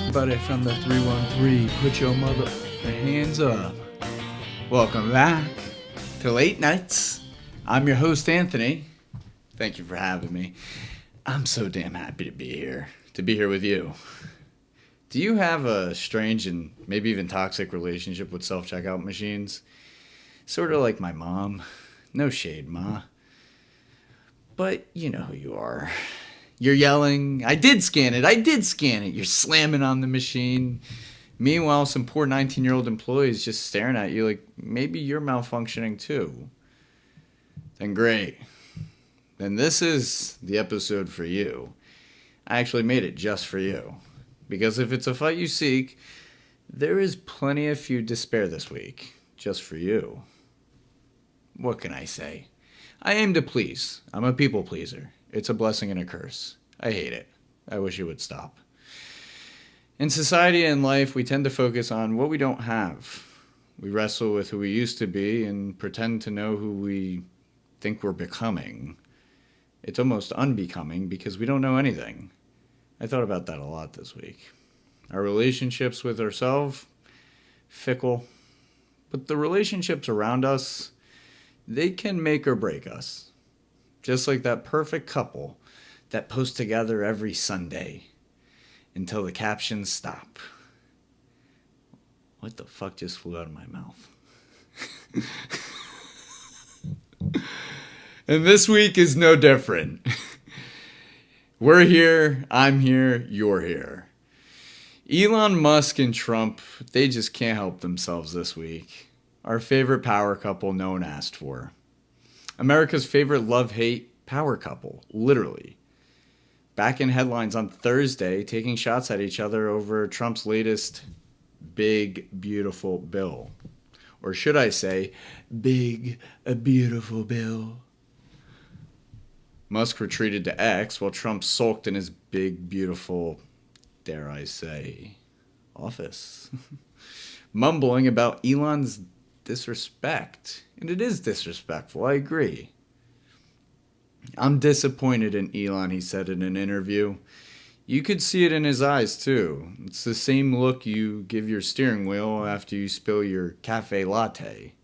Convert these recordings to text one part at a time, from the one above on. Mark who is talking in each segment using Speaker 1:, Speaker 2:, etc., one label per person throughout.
Speaker 1: Everybody from the 313, put your mother hands up. Welcome back to Late Nights. I'm your host, Anthony. Thank you for having me. I'm so damn happy to be here with you. Do you have a strange and maybe even toxic relationship with self-checkout machines? Sort of like my mom. No shade, Ma. But you know who you are. You're yelling, I did scan it. You're slamming on the machine. Meanwhile, some poor 19-year-old employees just staring at you like maybe you're malfunctioning too. Then great. Then this is the episode for you. I actually made it just for you. Because if it's a fight you seek, there is plenty of feud to spare this week. Just for you. What can I say? I aim to please. I'm a people pleaser. It's a blessing and a curse. I hate it. I wish it would stop. In society and life, we tend to focus on what we don't have. We wrestle with who we used to be and pretend to know who we think we're becoming. It's almost unbecoming because we don't know anything. I thought about that a lot this week. Our relationships with ourselves, fickle. But the relationships around us, they can make or break us. Just like that perfect couple that posts together every Sunday until the captions stop. What the fuck just flew out of my mouth? And this week is no different. We're here, I'm here, you're here. Elon Musk and Trump, they just can't help themselves this week. Our favorite power couple no one asked for. America's favorite love-hate power couple, literally. Back in headlines on Thursday, taking shots at each other over Trump's latest big, beautiful bill. Or should I say, big, a beautiful bill. Musk retreated to X while Trump sulked in his big, beautiful, dare I say, office. Mumbling about Elon's disrespect. And it is disrespectful, I agree. I'm disappointed in Elon, he said in an interview. You could see it in his eyes, too. It's the same look you give your steering wheel after you spill your cafe latte.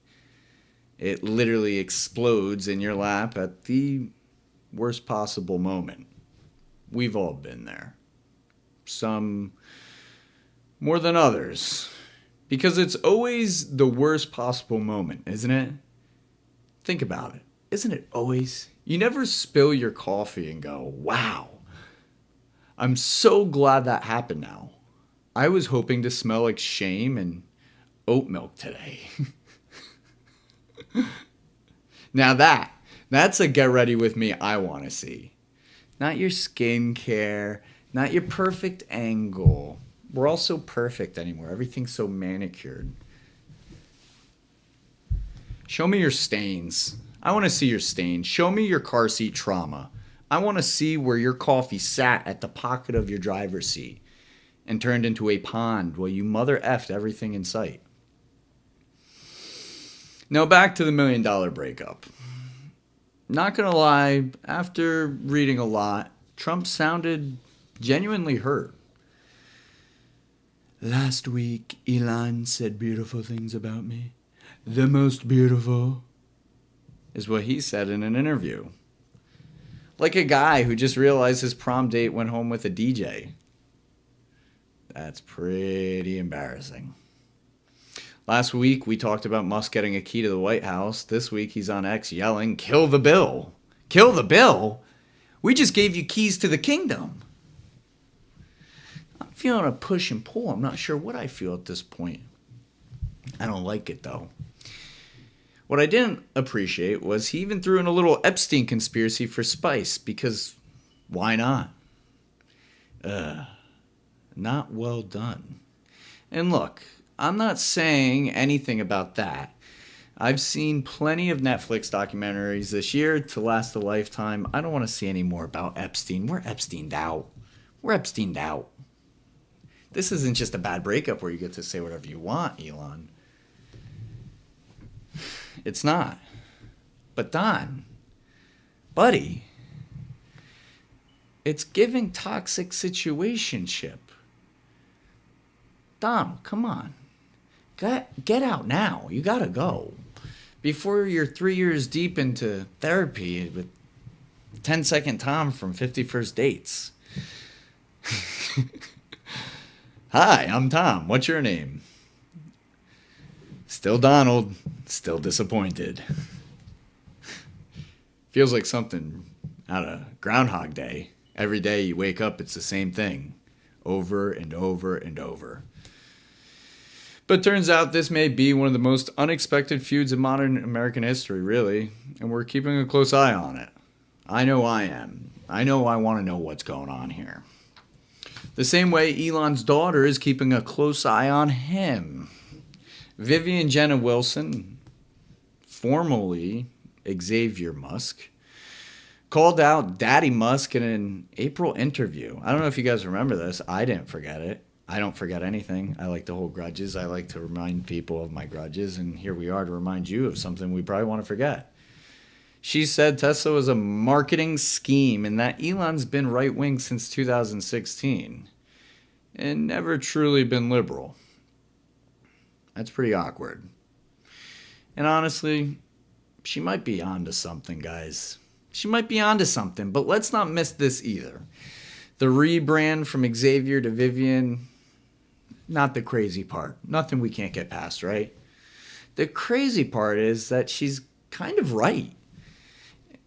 Speaker 1: It literally explodes in your lap at the worst possible moment. We've all been there. Some more than others. Because it's always the worst possible moment, isn't it? Think about it. Isn't it always? You never spill your coffee and go, wow, I'm so glad that happened now. I was hoping to smell like shame and oat milk today. Now that's a get ready with me I want to see. Not your skincare, not your perfect angle. We're all so perfect anymore. Everything's so manicured. Show me your stains. I want to see your stains. Show me your car seat trauma. I want to see where your coffee sat at the pocket of your driver's seat and turned into a pond while you mother effed everything in sight. Now back to the $1 million breakup. Not gonna lie, after reading a lot, Trump sounded genuinely hurt. Last week, Elon said beautiful things about me. The most beautiful, is what he said in an interview. Like a guy who just realized his prom date went home with a DJ. That's pretty embarrassing. Last week, we talked about Musk getting a key to the White House. This week, he's on X yelling, kill the bill. Kill the bill? We just gave you keys to the kingdom. I'm feeling a push and pull. I'm not sure what I feel at this point. I don't like it, though. What I didn't appreciate was he even threw in a little Epstein conspiracy for spice, because why not? Not well done. And look, I'm not saying anything about that. I've seen plenty of Netflix documentaries this year to last a lifetime. I don't want to see any more about Epstein. We're Epsteined out. This isn't just a bad breakup where you get to say whatever you want, Elon. It's not. But Don, buddy, it's giving toxic situationship. Donald, come on. Get out now. You gotta go. Before you're 3 years deep into therapy with 10-second Tom from 50 First Dates. Hi, I'm Tom. What's your name? Still Donald. Still disappointed. Feels like something out of Groundhog Day. Every day you wake up, it's the same thing. Over and over and over. But turns out this may be one of the most unexpected feuds in modern American history, really. And we're keeping a close eye on it. I know I am. I know I want to know what's going on here. The same way Elon's daughter is keeping a close eye on him. Vivian Jenna Wilson, formerly Xavier Musk, called out Daddy Musk in an April interview. I don't know if you guys remember this. I didn't forget it. I don't forget anything. I like to hold grudges. I like to remind people of my grudges. And here we are to remind you of something we probably want to forget. She said Tesla was a marketing scheme and that Elon's been right-wing since 2016 and never truly been liberal. That's pretty awkward. And honestly, she might be onto something, guys. She might be onto something, but let's not miss this either. The rebrand from Xavier to Vivian, not the crazy part. Nothing we can't get past, right? The crazy part is that she's kind of right.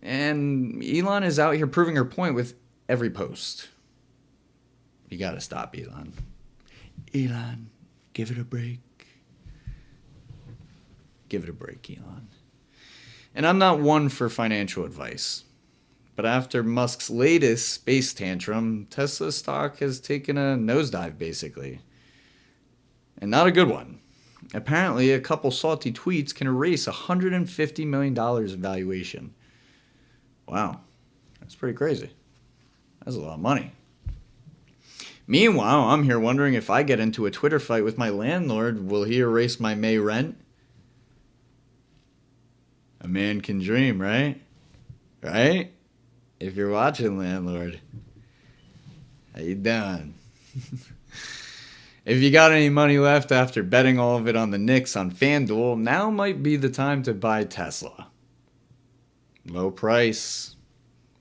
Speaker 1: And Elon is out here proving her point with every post. You gotta stop, Elon. Elon, give it a break. Give it a break, Elon. And I'm not one for financial advice. But after Musk's latest space tantrum, Tesla stock has taken a nosedive, basically. And not a good one. Apparently, a couple salty tweets can erase $150 million in valuation. Wow. That's pretty crazy. That's a lot of money. Meanwhile, I'm here wondering if I get into a Twitter fight with my landlord, will he erase my May rent? A man can dream, right? Right? If you're watching, landlord, how you doing? If you got any money left after betting all of it on the Knicks on FanDuel, now might be the time to buy Tesla. Low price.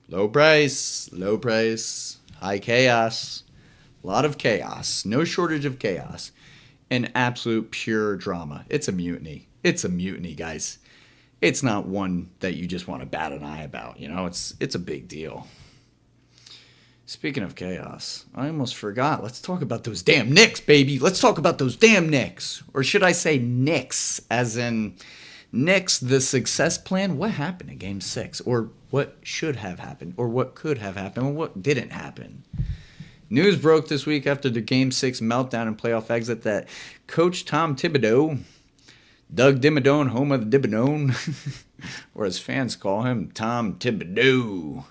Speaker 1: Low price. Low price. High chaos. A lot of chaos. No shortage of chaos. And absolute pure drama. It's a mutiny. It's a mutiny, guys. It's not one that you just want to bat an eye about, you know? It's a big deal. Speaking of chaos, I almost forgot. Let's talk about those damn Knicks, baby. Let's talk about those damn Knicks. Or should I say Knicks, as in Knicks, the success plan? What happened in Game 6? Or what should have happened? Or what could have happened? Or what didn't happen? News broke this week after the Game 6 meltdown and playoff exit that Coach Tom Thibodeau, Doug Dimmadome, home of the Dimmadome, or as fans call him, Tom Thibodeau,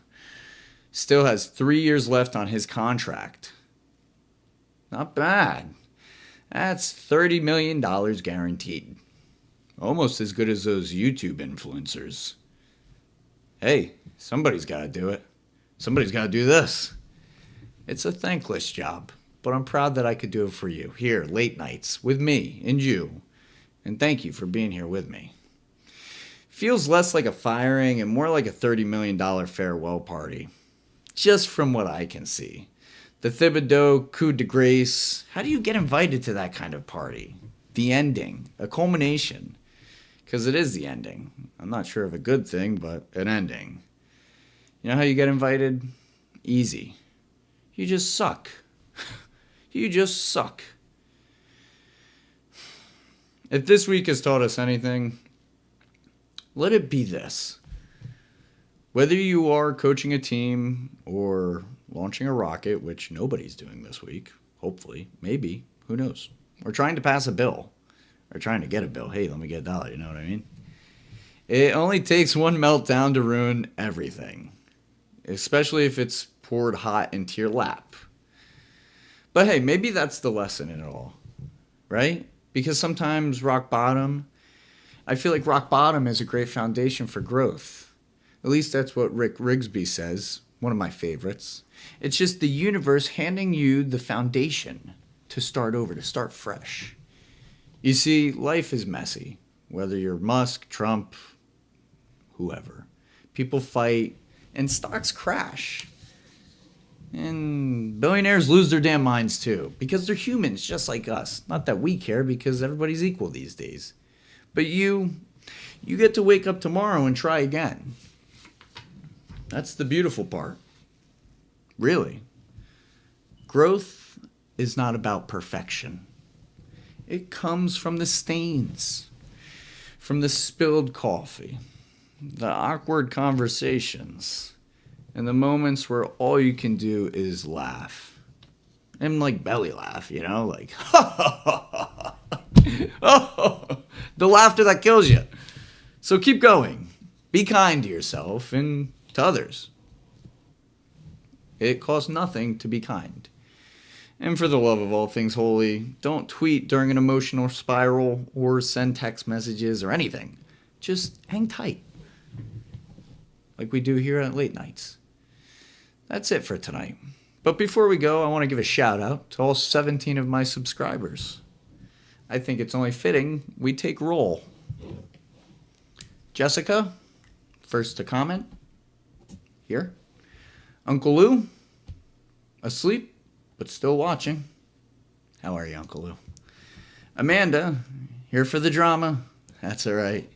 Speaker 1: still has 3 years left on his contract. Not bad. That's $30 million guaranteed. Almost as good as those YouTube influencers. Hey, somebody's got to do it. Somebody's got to do this. It's a thankless job, but I'm proud that I could do it for you, here, late nights, with me and you. And thank you for being here with me. Feels less like a firing and more like a $30 million farewell party. Just from what I can see. The Thibodeau coup de grace. How do you get invited to that kind of party? The ending. A culmination. Because it is the ending. I'm not sure of a good thing, but an ending. You know how you get invited? Easy. You just suck. You just suck. If this week has taught us anything, let it be this. Whether you are coaching a team or launching a rocket, which nobody's doing this week, hopefully, maybe, who knows, or trying to pass a bill, or trying to get a bill. Hey, let me get $1, you know what I mean? It only takes one meltdown to ruin everything, especially if it's poured hot into your lap. But hey, maybe that's the lesson in it all, right? Because sometimes I feel like rock bottom is a great foundation for growth. At least that's what Rick Rigsby says, one of my favorites. It's just the universe handing you the foundation to start over, to start fresh. You see, life is messy. Whether you're Musk, Trump, whoever. People fight, and stocks crash. And billionaires lose their damn minds too, because they're humans just like us. Not that we care, because everybody's equal these days. But you get to wake up tomorrow and try again. That's the beautiful part. Really. Growth is not about perfection. It comes from the stains, from the spilled coffee, the awkward conversations, and the moments where all you can do is laugh. And like belly laugh, like, oh, the laughter that kills you. So keep going. Be kind to yourself and to others. It costs nothing to be kind. And for the love of all things holy, don't tweet during an emotional spiral or send text messages or anything. Just hang tight. Like we do here at Late Nights. That's it for tonight. But before we go, I want to give a shout out to all 17 of my subscribers. I think it's only fitting we take roll. Jessica, first to comment. Here. Uncle Lou, asleep, but still watching. How are you, Uncle Lou? Amanda, here for the drama. That's all right.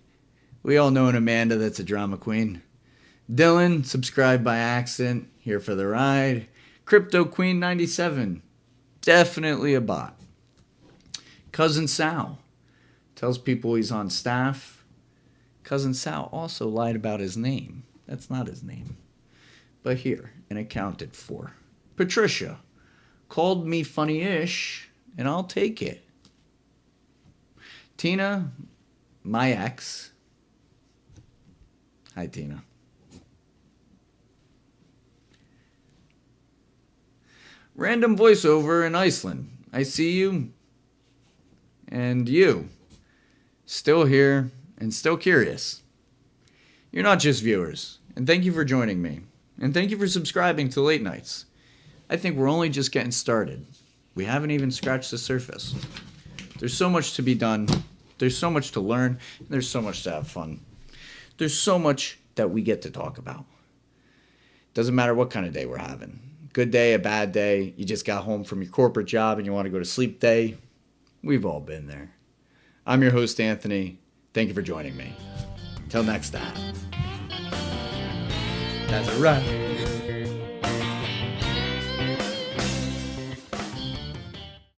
Speaker 1: We all know an Amanda that's a drama queen. Dylan, subscribed by accident, here for the ride. Crypto Queen 97, definitely a bot. Cousin Sal, tells people he's on staff. Cousin Sal also lied about his name. That's not his name. But here, and accounted for. Patricia, called me funny-ish, and I'll take it. Tina, my ex. Hi, Tina. Random voiceover in Iceland. I see you. And you. Still here and still curious. You're not just viewers. And thank you for joining me. And thank you for subscribing to Late Nights. I think we're only just getting started. We haven't even scratched the surface. There's so much to be done. There's so much to learn. There's so much to have fun. There's so much that we get to talk about. Doesn't matter what kind of day we're having. Good day, a bad day. You just got home from your corporate job and you want to go to sleep day. We've all been there. I'm your host, Anthony. Thank you for joining me. Till next time. That's a wrap.